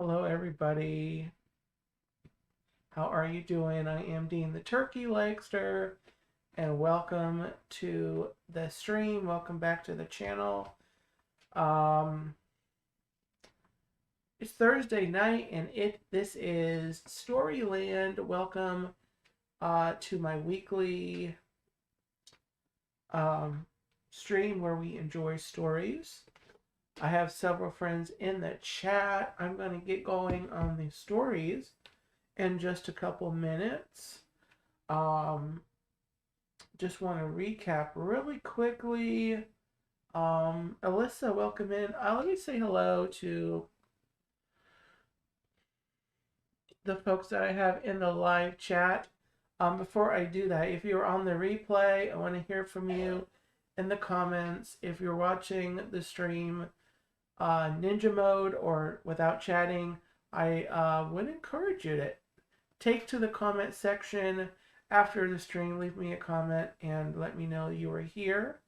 Hello, everybody. How are you doing? I am Dean the Turkey Legster, and welcome to the stream. Welcome back to the channel. Um, it's Thursday night, and this is Storyland. Welcome to my weekly um, stream where we enjoy stories. I have several friends in the chat. I'm going to get going on the stories in just a couple minutes. Just want to recap really quickly. Alyssa, welcome in. Let me say hello to the folks that I have in the live chat. Before I do that, if you're on the replay, I want to hear from you in the comments. If you're watching the stream ninja mode or without chatting, I would encourage you to take to the comment section after the stream, leave me a comment and let me know you are here.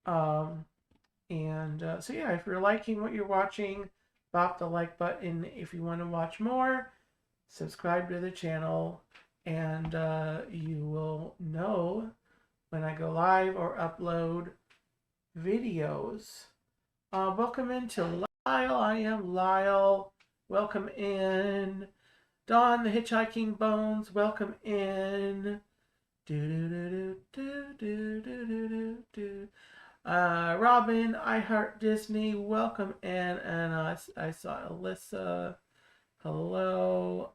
So yeah, if you're liking what you're watching, bop the like button. If you want to watch more, subscribe to the channel, and you will know when I go live or upload videos. Welcome into Lyle. I am Lyle. Welcome in. Dawn, the Hitchhiking Bones, welcome in. Robin, I Heart Disney, welcome in. And I saw Alyssa. Hello.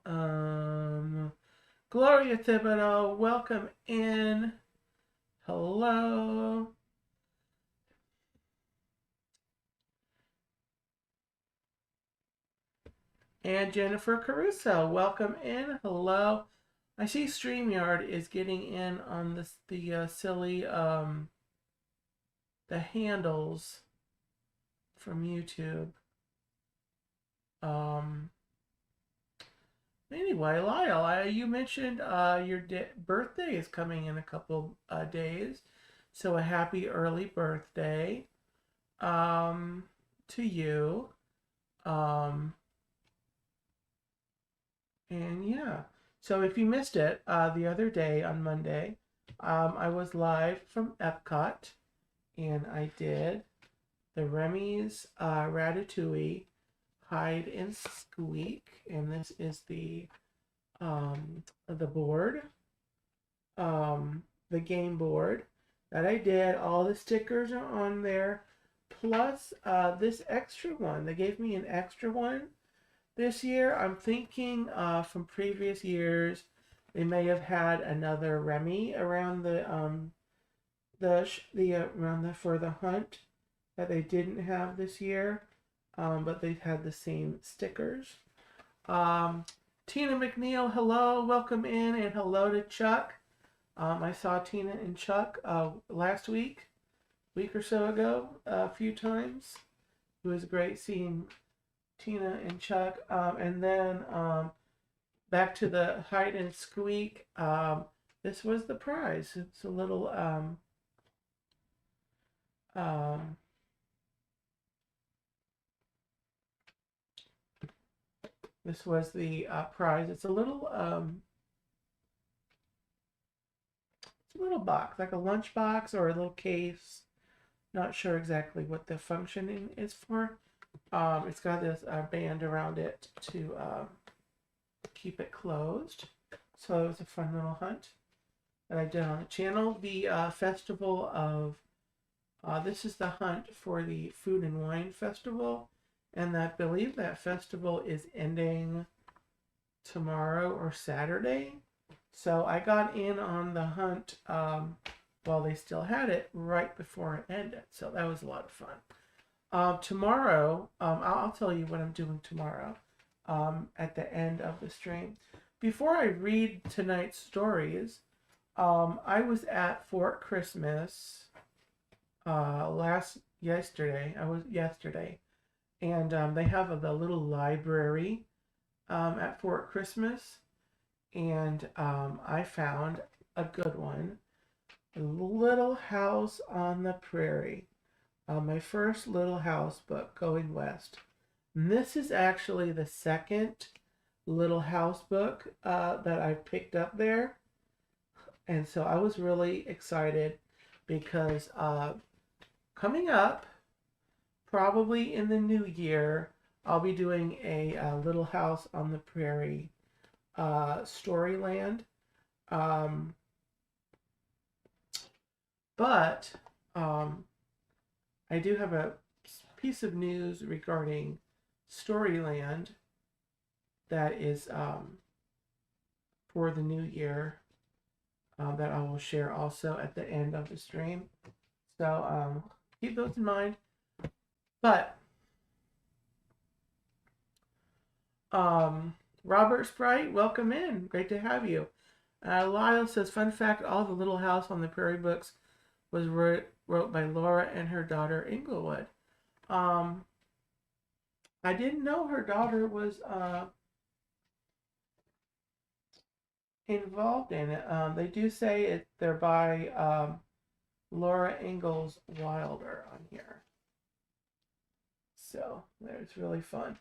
Gloria Thibodeau, welcome in. Hello. And Jennifer Caruso, welcome in. Hello. I see StreamYard is getting in on the silly the handles from YouTube. Anyway, Lyle, you mentioned your birthday is coming in a couple days, so a happy early birthday to you. And yeah, so if you missed it the other day on Monday, I was live from Epcot, and I did the Remy's Ratatouille Hide and Squeak, and this is the board, the game board that I did. All the stickers are on there, plus this extra one. They gave me an extra one this year. I'm thinking from previous years, they may have had another Remy around for the hunt that they didn't have this year, but they've had the same stickers. Tina McNeil, hello, welcome in, and hello to Chuck. I saw Tina and Chuck last week or so ago, a few times. It was great seeing Tina and Chuck. And then back to the hide and squeak. This was the prize. It's a little this was the prize. It's a little box, like a lunch box or a little case. Not sure exactly what the functioning is for. It's got this band around it to keep it closed. So it was a fun little hunt that I did on the channel. The festival of, this is the hunt for the Food and Wine Festival. And I believe that festival is ending tomorrow or Saturday. So I got in on the hunt while they still had it right before it ended. So that was a lot of fun. Tomorrow, I'll tell you what I'm doing tomorrow at the end of the stream. Before I read tonight's stories, I was at Fort Christmas yesterday. And they have the little library at Fort Christmas, and I found a good one, Little House on the Prairie. My first Little House book, Going West. And this is actually the second Little House book that I picked up there. And so I was really excited because coming up, probably in the new year, I'll be doing a Little House on the Prairie Storyland. Um, but I do have a piece of news regarding Storyland that is for the new year that I will share also at the end of the stream. So keep those in mind. But Robert Sprite, welcome in. Great to have you. Lyle says, fun fact, all the Little House on the Prairie books was wrote by Laura and her daughter Inglewood. I didn't know her daughter was involved in it. They do say they're by Laura Ingalls Wilder on here. So it's really fun.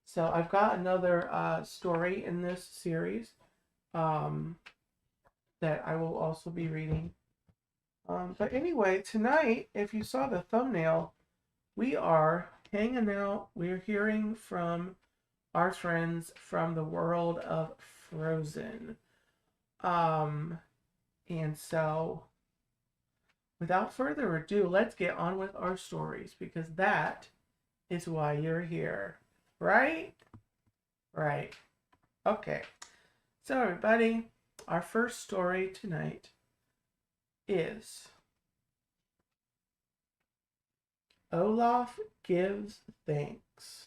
So I've got another story in this series that I will also be reading. But anyway, tonight, if you saw the thumbnail, we are hanging out. We're hearing from our friends from the world of Frozen. And so, without further ado, let's get on with our stories because that is why you're here. Right? Right. Okay. So, everybody, our first story tonight is Olaf Gives Thanks.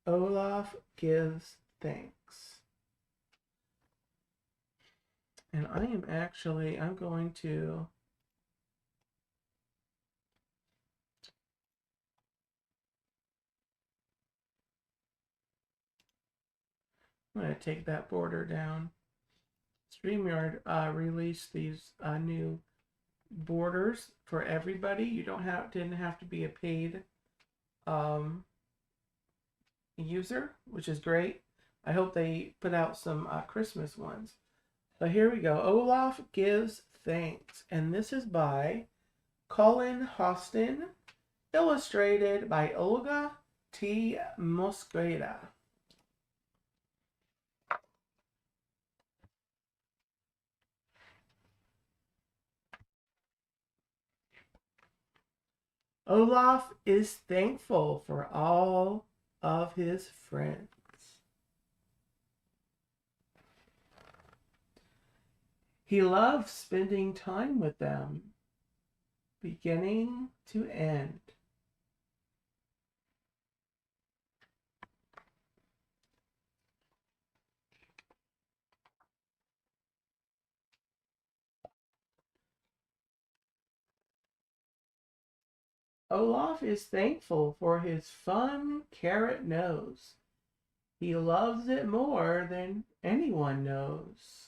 Olaf Gives Thanks. And I'm going to take that border down. StreamYard released these new borders for everybody. You didn't have to be a paid user, which is great. I hope they put out some Christmas ones. But here we go. Olaf Gives Thanks. And this is by Colin Hostin, illustrated by Olga T. Mosqueda. Olaf is thankful for all of his friends. He loves spending time with them, beginning to end. Olaf is thankful for his fun carrot nose. He loves it more than anyone knows.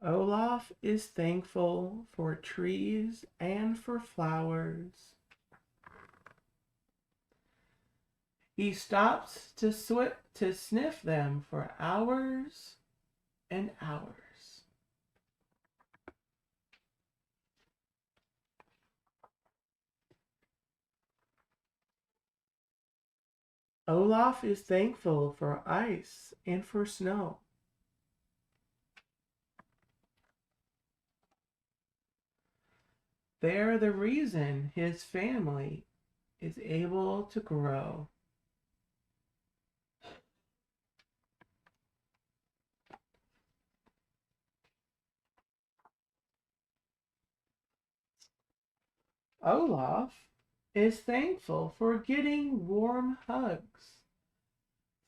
Olaf is thankful for trees and for flowers. He stops to sniff them for hours and hours. Olaf is thankful for ice and for snow. They're the reason his family is able to grow. Olaf is thankful for getting warm hugs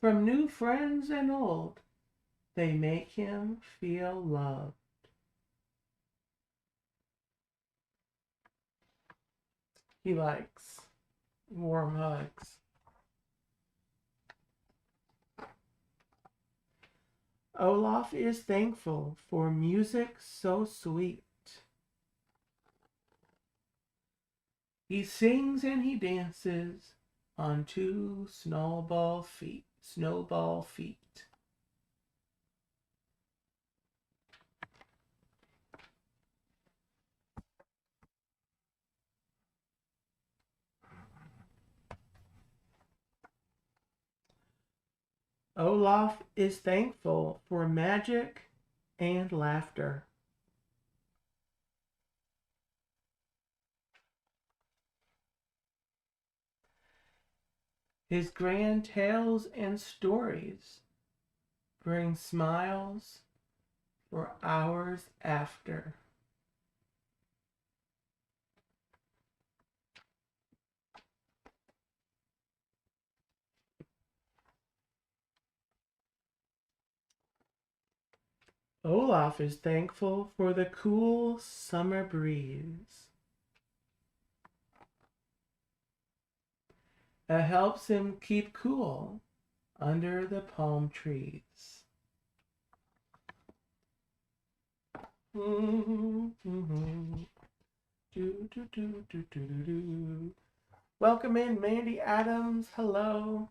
from new friends and old. They make him feel loved. He likes warm hugs. Olaf is thankful for music so sweet. He sings and he dances on two snowball feet. Snowball feet. Olaf is thankful for magic and laughter. His grand tales and stories bring smiles for hours after. Olaf is thankful for the cool summer breeze. It helps him keep cool under the palm trees. Welcome in, Mandy Adams. Hello.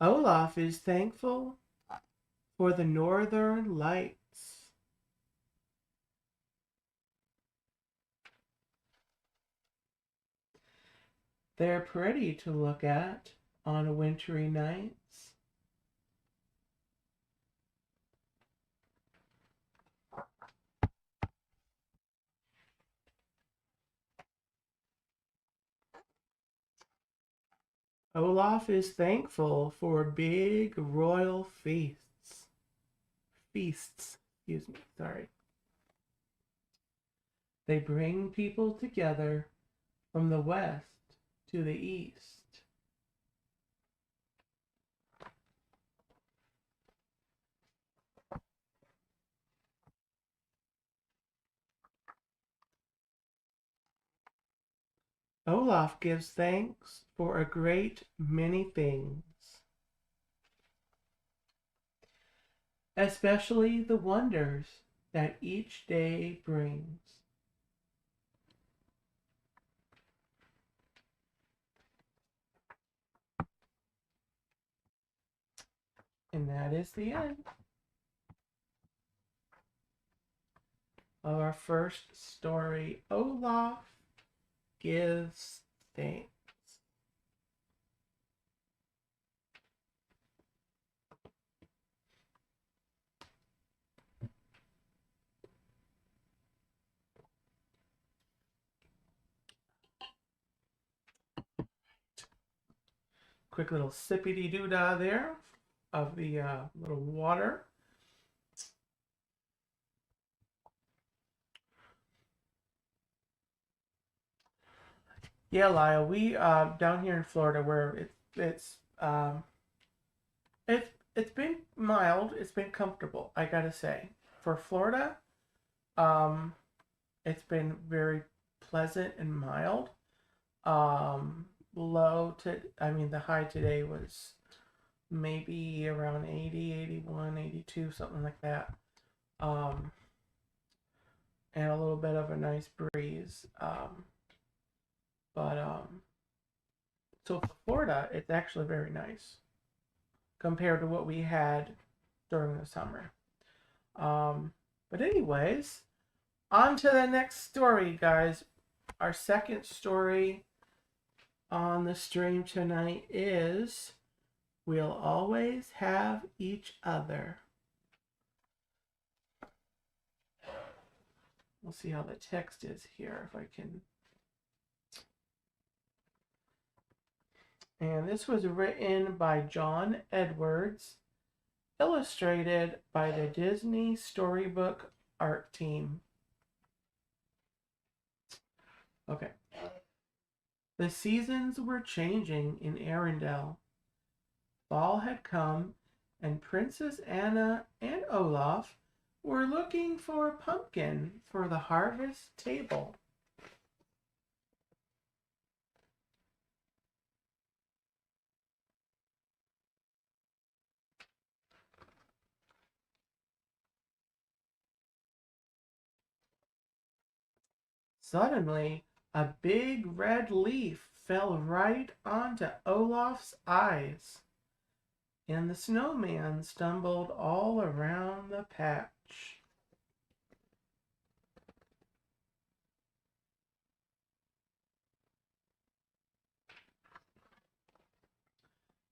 Olaf is thankful for the northern lights. They're pretty to look at on wintry nights. Olaf is thankful for big royal feasts. Excuse me, sorry. They bring people together from the west to the east. Olaf gives thanks for a great many things, especially the wonders that each day brings. And that is the end of our first story. Olaf gives thanks. Quick little sippity doo dah there of the little water. Yeah, Lyle, we down here in Florida where it's been mild, it's been comfortable, I gotta say. For Florida, um, it's been very pleasant and mild. Low to, I mean, the high today was maybe around 80, 81, 82, something like that. Um, and a little bit of a nice breeze. But so for Florida, it's actually very nice compared to what we had during the summer. But anyways, on to the next story, guys. Our second story on the stream tonight is We'll Always Have Each Other. We'll see how the text is here, if I can. And this was written by John Edwards, illustrated by the Disney Storybook art team. Okay. The seasons were changing in Arendelle. Fall had come, and Princess Anna and Olaf were looking for a pumpkin for the harvest table. Suddenly, a big red leaf fell right onto Olaf's eyes, and the snowman stumbled all around the patch.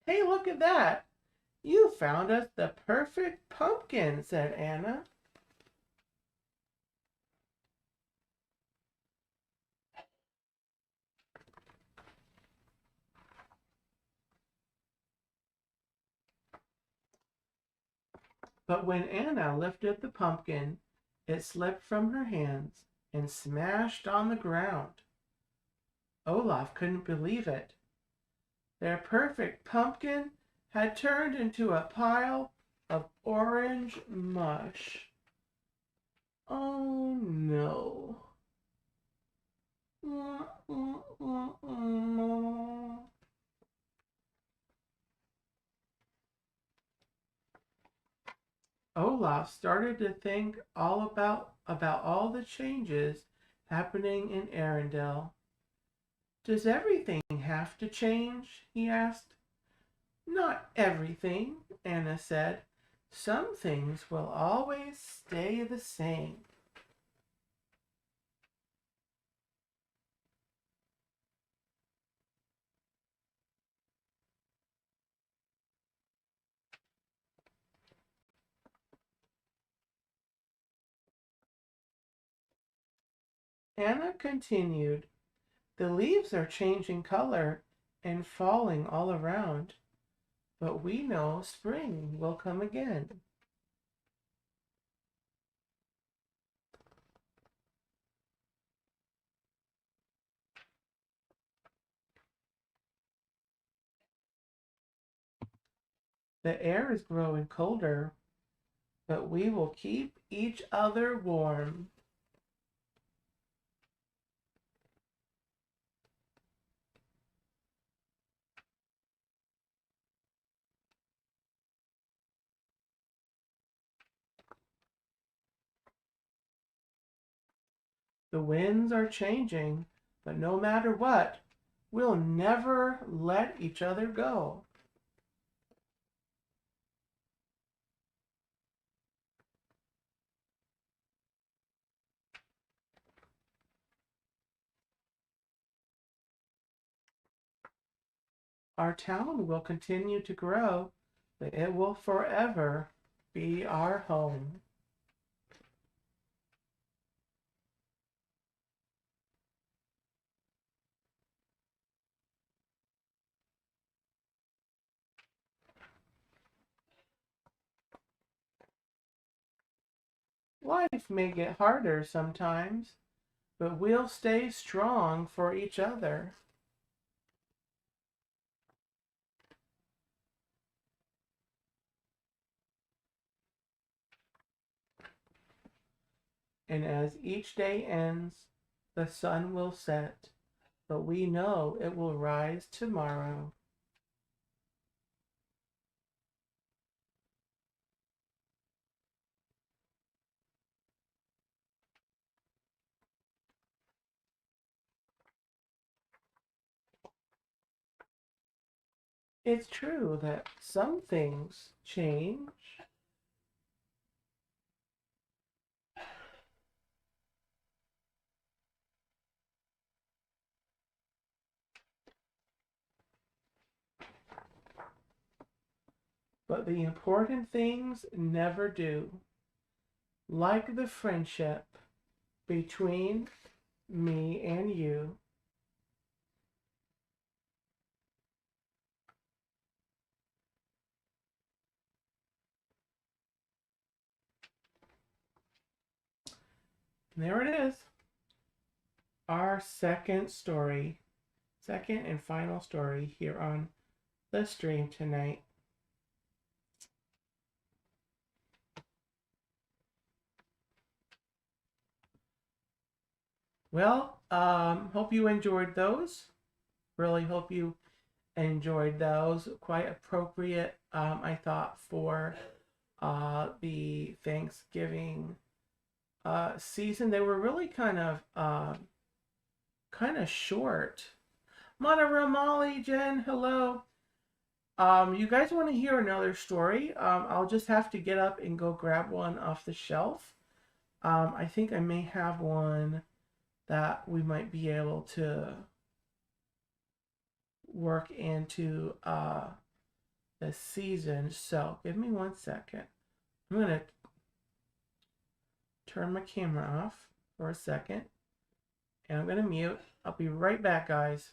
"Hey, look at that! You found us the perfect pumpkin," said Anna. But when Anna lifted the pumpkin, it slipped from her hands and smashed on the ground. Olaf couldn't believe it. Their perfect pumpkin had turned into a pile of orange mush. Oh no. Olaf started to think about all the changes happening in Arendelle. "Does everything have to change?" he asked. "Not everything," Anna said. "Some things will always stay the same." Anna continued, "The leaves are changing color and falling all around, but we know spring will come again." "The air is growing colder, but we will keep each other warm." "The winds are changing, but no matter what, we'll never let each other go." "Our town will continue to grow, but it will forever be our home." Life may get harder sometimes, but we'll stay strong for each other. And as each day ends, the sun will set, but we know it will rise tomorrow. It's true that some things change, but the important things never do, like the friendship between me and you. And there it is, our second and final story here on the stream tonight. Well, hope you enjoyed those. Really hope you enjoyed those. Quite appropriate, I thought, for the Thanksgiving season. They were really kind of kind of short. Monorail Molly, Jen, hello. You guys want to hear another story? I'll just have to get up and go grab one off the shelf. I think I may have one that we might be able to work into the season. So give me 1 second. I'm going to turn my camera off for a second. And I'm going to mute. I'll be right back, guys.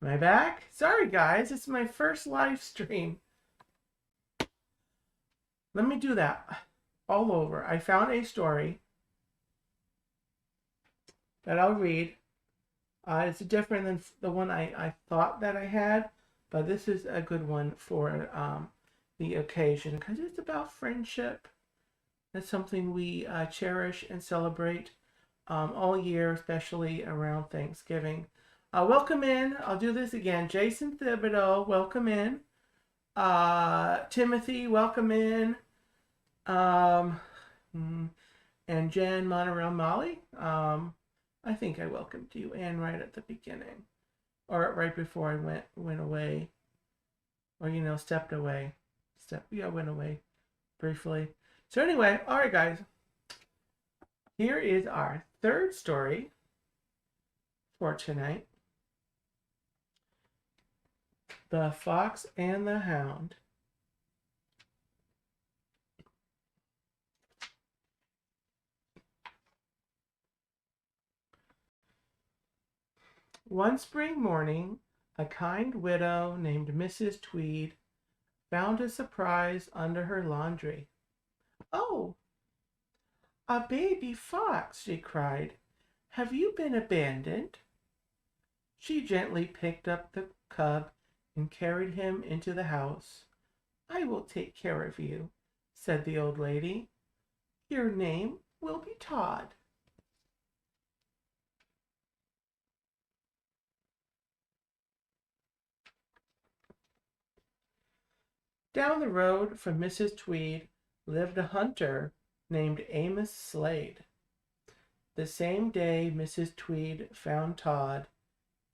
Am I back? Sorry, guys. It's my first live stream. Let me do that all over. I found a story that I'll read. It's different than the one I thought that I had, but this is a good one for the occasion because it's about friendship. It's something we cherish and celebrate all year, especially around Thanksgiving. Welcome in. I'll do this again. Jason Thibodeau, welcome in. Timothy, welcome in. And Jen Monorail Molly. I think I welcomed you, and right at the beginning, or right before I went away, or stepped away. Went away briefly. So anyway, all right, guys. Here is our third story for tonight. The Fox and the Hound. One spring morning, a kind widow named Mrs. Tweed found a surprise under her laundry. "Oh, a baby fox!" she cried. "Have you been abandoned?" She gently picked up the cub and carried him into the house. "I will take care of you," said the old lady. "Your name will be Todd." Down the road from Mrs. Tweed lived a hunter named Amos Slade. The same day Mrs. Tweed found Todd,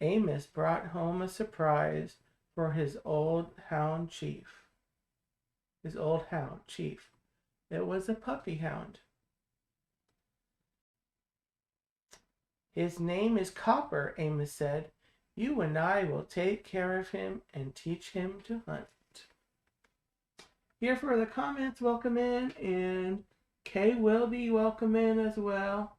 Amos brought home a surprise for his old hound chief. It was a puppy hound. His name is Copper, Amos said. You and I will take care of him and teach him to hunt. Here for the comments, welcome in, and Kay Wilby, welcome in as well.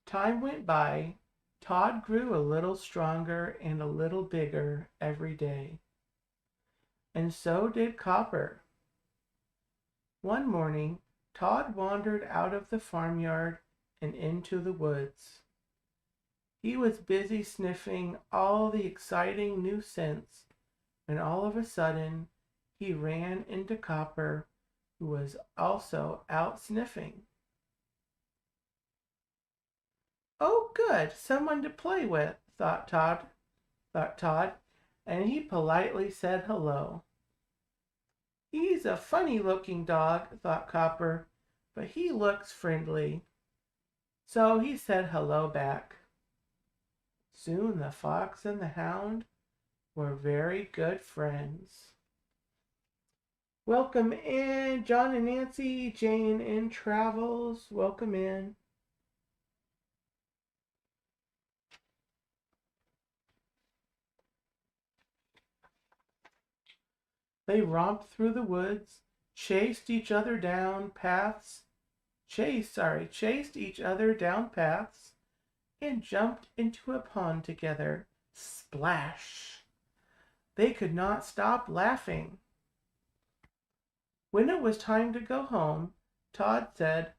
Time went by. Todd grew a little stronger and a little bigger every day. And so did Copper. One morning, Todd wandered out of the farmyard and into the woods. He was busy sniffing all the exciting new scents when all of a sudden he ran into Copper, who was also out sniffing. Oh, good, someone to play with, thought Todd, and he politely said hello. He's a funny-looking dog, thought Copper, but he looks friendly. So he said hello back. Soon the fox and the hound were very good friends. Welcome in, John and Nancy, Jane in Travels, welcome in. They romped through the woods, chased each other down paths, and jumped into a pond together. Splash! They could not stop laughing. When it was time to go home, Todd said,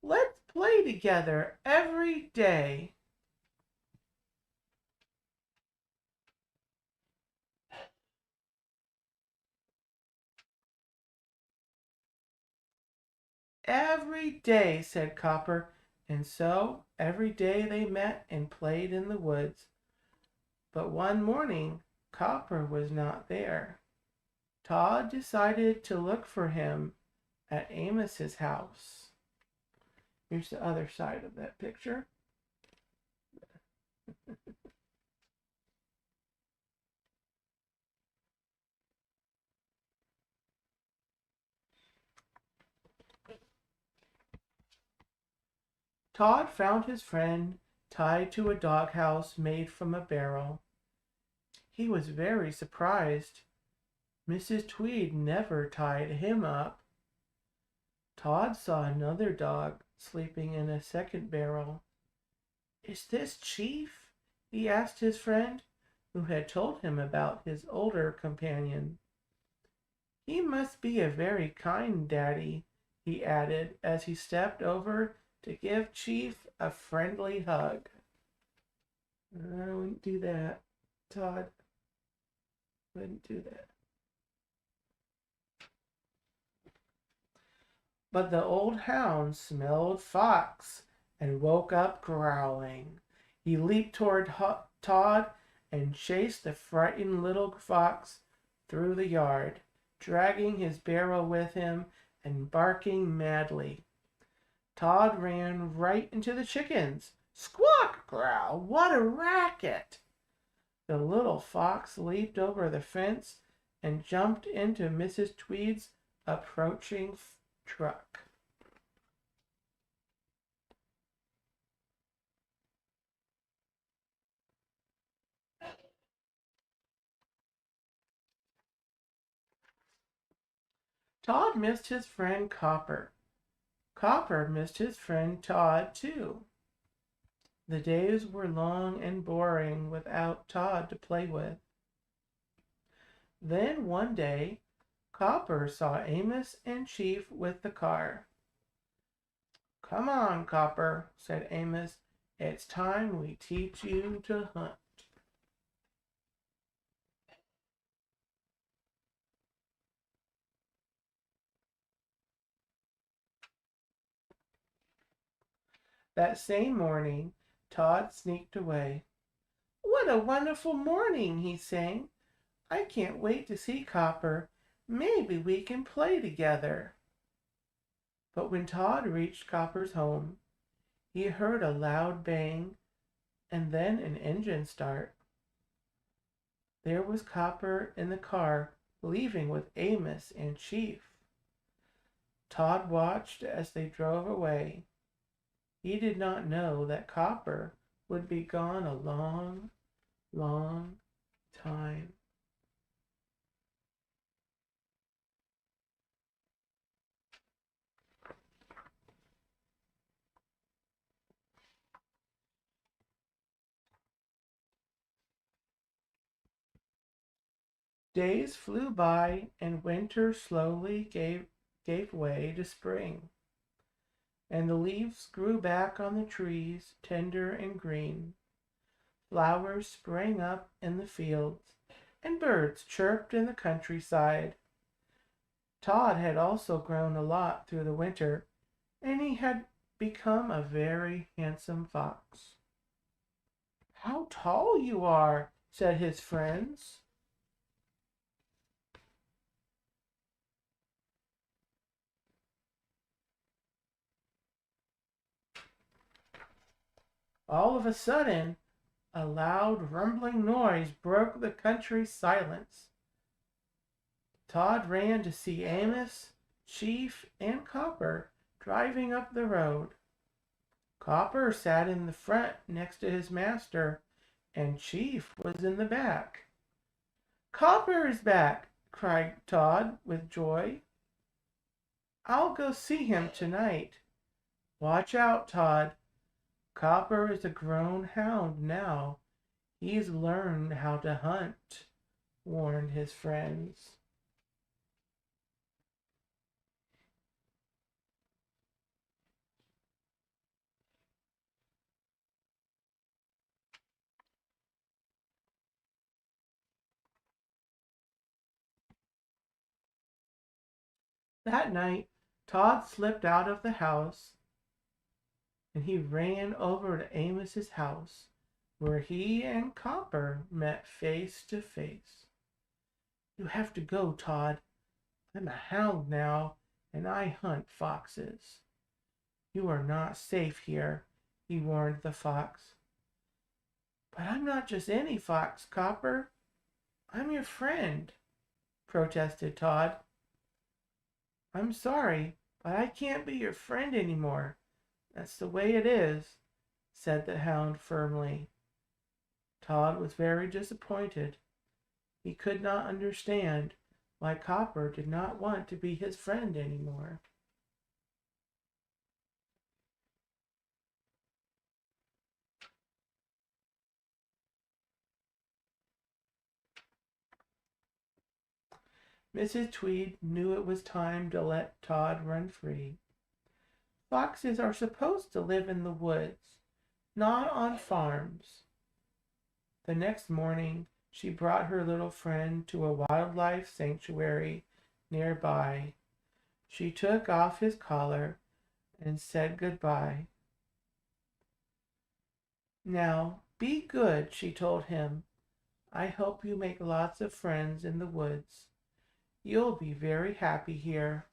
"Let's play together every day." Every day, said Copper, and so every day they met and played in the woods. But one morning, Copper was not there. Todd decided to look for him at Amos's house. Here's the other side of that picture. Todd found his friend tied to a doghouse made from a barrel. He was very surprised. Mrs. Tweed never tied him up. Todd saw another dog sleeping in a second barrel. "Is this Chief?" he asked his friend, who had told him about his older companion. "He must be a very kind daddy," he added as he stepped over to give Chief a friendly hug. I wouldn't do that, Todd. Wouldn't do that. But the old hound smelled fox and woke up growling. He leaped toward Todd and chased the frightened little fox through the yard, dragging his barrel with him and barking madly. Todd ran right into the chickens. Squawk! Growl! What a racket! The little fox leaped over the fence and jumped into Mrs. Tweed's approaching truck. Todd missed his friend Copper. Copper missed his friend Todd, too. The days were long and boring without Todd to play with. Then one day, Copper saw Amos and Chief with the car. "Come on, Copper," said Amos. "It's time we teach you to hunt." That same morning, Todd sneaked away. "What a wonderful morning!" he sang. "I can't wait to see Copper. Maybe we can play together." But when Todd reached Copper's home, he heard a loud bang and then an engine start. There was Copper in the car, leaving with Amos and Chief. Todd watched as they drove away. He did not know that Copper would be gone a long, long time. Days flew by and winter slowly gave way to spring, and the leaves grew back on the trees tender and green. Flowers sprang up in the fields, and birds chirped in the countryside. Todd had also grown a lot through the winter, and he had become a very handsome fox. "How tall you are," said his friends. All of a sudden, a loud rumbling noise broke the country's silence. Todd ran to see Amos, Chief, and Copper driving up the road. Copper sat in the front next to his master, and Chief was in the back. "Copper is back!" cried Todd with joy. "I'll go see him tonight." "Watch out, Todd. Copper is a grown hound now. He's learned how to hunt," warned his friends. That night, Todd slipped out of the house and he ran over to Amos's house, where he and Copper met face to face. "You have to go, Todd. I'm a hound now, and I hunt foxes. You are not safe here," he warned the fox. "But I'm not just any fox, Copper. I'm your friend," protested Todd. "I'm sorry, but I can't be your friend anymore. That's the way it is," said the hound firmly. Todd was very disappointed. He could not understand why Copper did not want to be his friend anymore. Mrs. Tweed knew it was time to let Todd run free. Foxes are supposed to live in the woods, not on farms. The next morning, she brought her little friend to a wildlife sanctuary nearby. She took off his collar and said goodbye. "Now, be good," she told him. "I hope you make lots of friends in the woods. You'll be very happy here."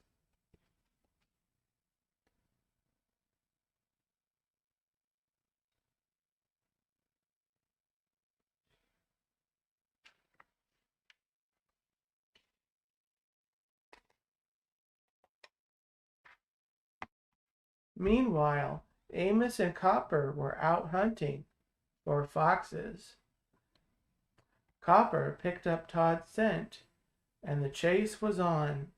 Meanwhile, Amos and Copper were out hunting for foxes. Copper picked up Todd's scent, and the chase was on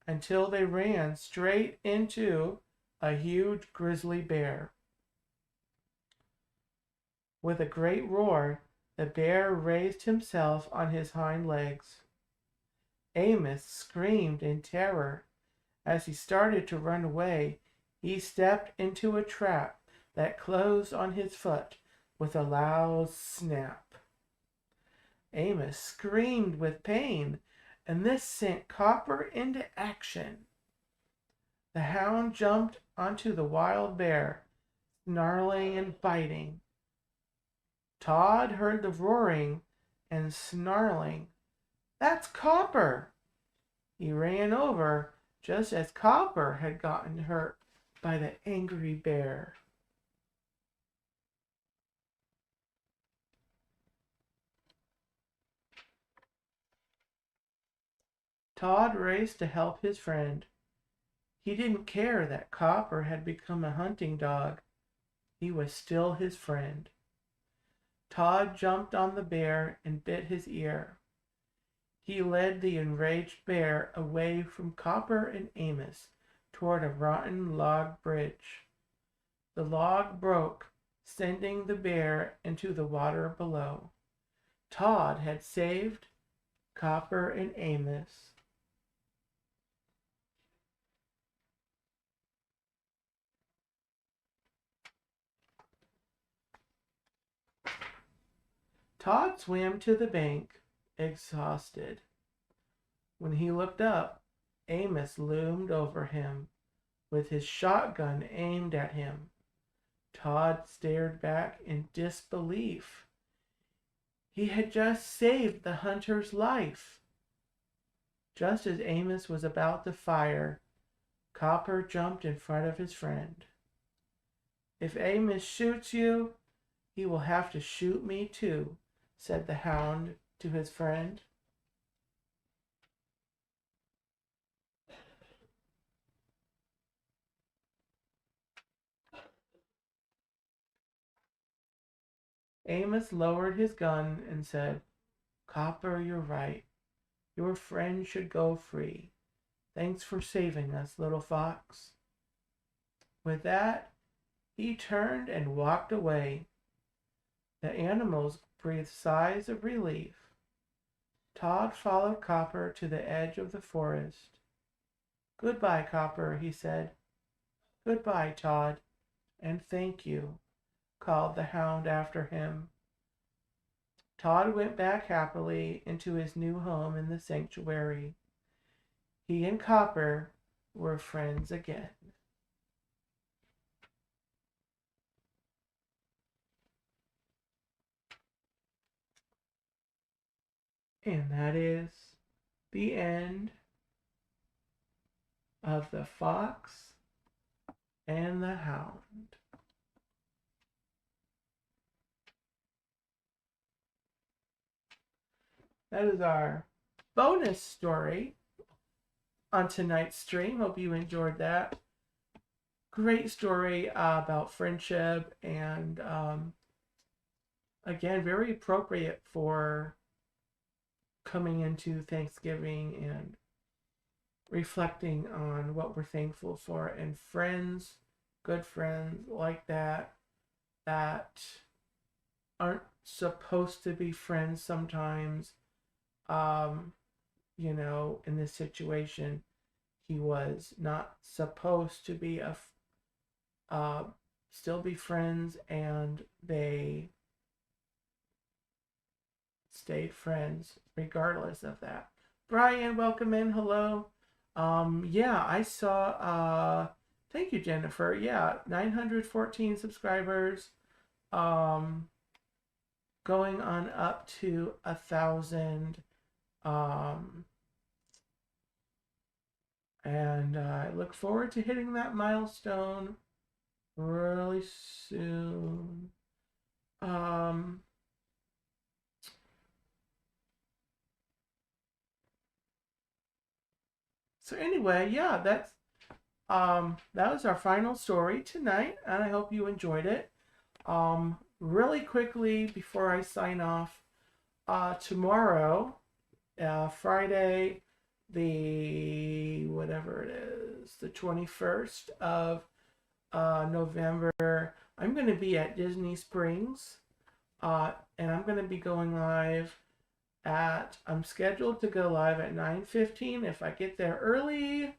until they ran straight into a huge grizzly bear. With a great roar, the bear raised himself on his hind legs. Amos screamed in terror. As he started to run away, he stepped into a trap that closed on his foot with a loud snap. Amos screamed with pain, and this sent Copper into action. The hound jumped onto the wild bear, snarling and biting. Todd heard the roaring and snarling. That's Copper! He ran over just as Copper had gotten hurt by the angry bear. Todd raced to help his friend. He didn't care that Copper had become a hunting dog. He was still his friend. Todd jumped on the bear and bit his ear. He led the enraged bear away from Copper and Amos toward a rotten log bridge. The log broke, sending the bear into the water below. Todd had saved Copper and Amos. Todd swam to the bank, exhausted. When he looked up, Amos loomed over him, with his shotgun aimed at him. Todd stared back in disbelief. He had just saved the hunter's life. Just as Amos was about to fire, Copper jumped in front of his friend. If Amos shoots you, he will have to shoot me too, said the hound to his friend. Amos lowered his gun and said, Copper, you're right. Your friend should go free. Thanks for saving us, little fox. With that, he turned and walked away. The animals breathed sighs of relief. Todd followed Copper to the edge of the forest. Goodbye, Copper, he said. Goodbye, Todd, and thank you, called the hound after him. Todd went back happily into his new home in the sanctuary. He and Copper were friends again. And that is the end of The Fox and the Hound. That is our bonus story on tonight's stream. Hope you enjoyed that. Great story about friendship and again, very appropriate for coming into Thanksgiving and reflecting on what we're thankful for, and friends, good friends like that aren't supposed to be friends sometimes. In this situation, he was not supposed to be still be friends, and they stayed friends regardless of that. Brian, welcome in. Hello. I saw, thank you, Jennifer. 914 subscribers. Going on up to 1,000. And I look forward to hitting that milestone really soon. So anyway, that was our final story tonight, and I hope you enjoyed it. Really quickly before I sign off, tomorrow, Friday, the 21st of November, I'm going to be at Disney Springs, and I'm going to be going live I'm scheduled to go live at 9:15. If I get there early,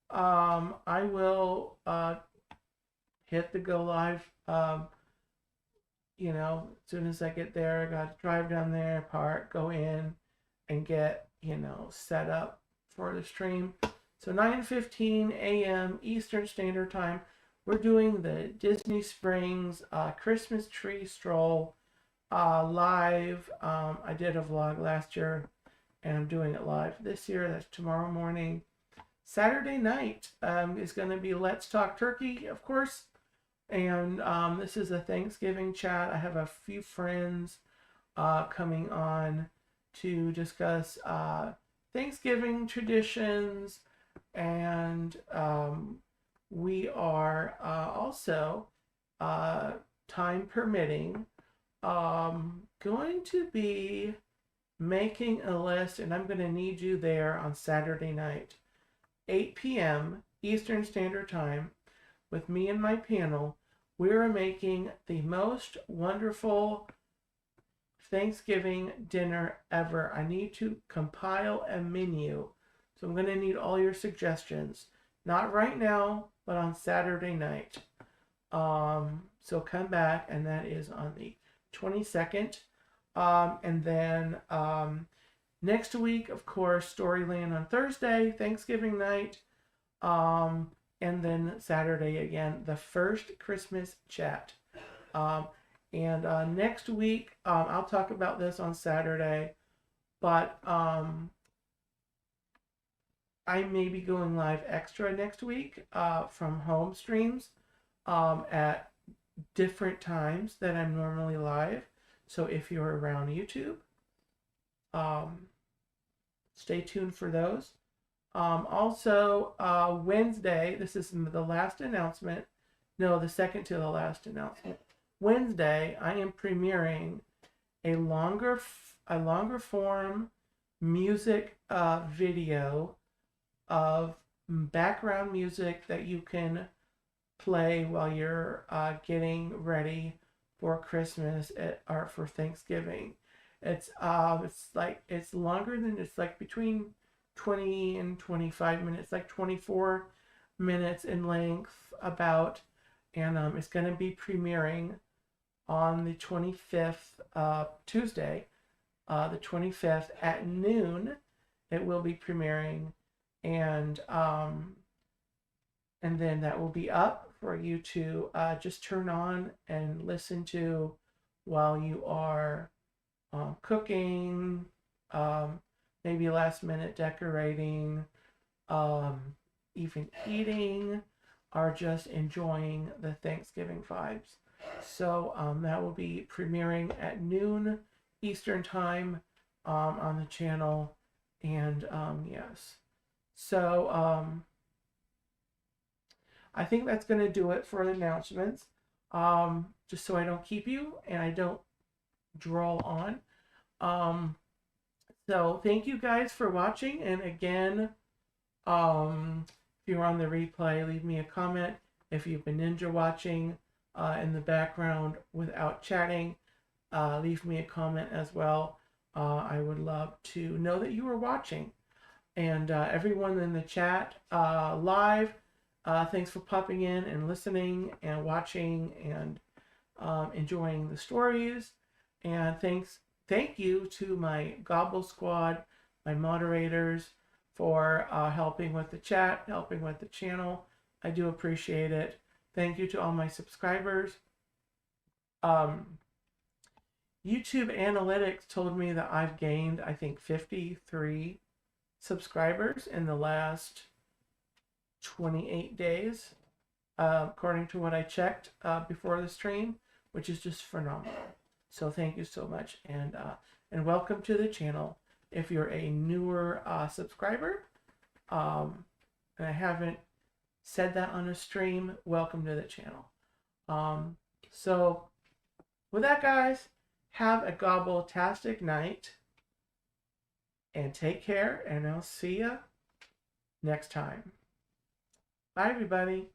I will hit the go live. As soon as I get there, I got to drive down there, park, go in, and get set up for the stream. So 9:15 a.m. Eastern Standard Time. we're doing the Disney Springs Christmas tree stroll live. I did a vlog last year, and I'm doing it live this year. That's tomorrow morning. Saturday night is going to be Let's Talk Turkey, of course. And this is a Thanksgiving chat. I have a few friends coming on to discuss Thanksgiving traditions, and we are also, time permitting, going to be making a list, and I'm going to need you there on Saturday night, 8 p.m. Eastern Standard Time, with me and my panel. We're making the most wonderful Thanksgiving dinner ever. I need to compile a menu, so I'm going to need all your suggestions. Not right now, but on Saturday night. So come back, and that is on the 22nd. And then next week, of course, Storyland on Thursday, Thanksgiving night. And then Saturday again, the first Christmas chat. And next week, I'll talk about this on Saturday, but I may be going live extra next week from home streams at different times that I'm normally live. So if you're around YouTube, stay tuned for those. Also, Wednesday, this is the last announcement. No, the second to the last announcement. Wednesday, I am premiering a longer form music video of background music that you can play while you're getting ready for Christmas or for Thanksgiving. It's longer than, it's like between 20 and 25 minutes, like 24 minutes in length about, and it's going to be premiering on the 25th, Tuesday, the 25th at noon. It will be premiering, and then that will be up for you to just turn on and listen to while you are cooking, maybe last minute decorating, even eating, or just enjoying the Thanksgiving vibes. So that will be premiering at noon Eastern Time on the channel. And yes. So I think that's going to do it for the announcements. Just so I don't keep you and I don't drawl on. So thank you guys for watching. And again, if you're on the replay, leave me a comment. If you've been ninja watching in the background without chatting, leave me a comment as well. I would love to know that you are watching. And everyone in the chat live, thanks for popping in and listening and watching and enjoying the stories. And thank you to my Gobble Squad, my moderators, for helping with the chat, helping with the channel. I do appreciate it. Thank you to all my subscribers. YouTube Analytics told me that I've gained, I think, 53 subscribers in the last 28 days, according to what I checked before the stream, which is just phenomenal. So thank you so much, and welcome to the channel. If you're a newer subscriber, and I haven't said that on a stream, welcome to the channel. So with that, guys, have a gobbletastic night, and take care, and I'll see you next time. Bye, everybody.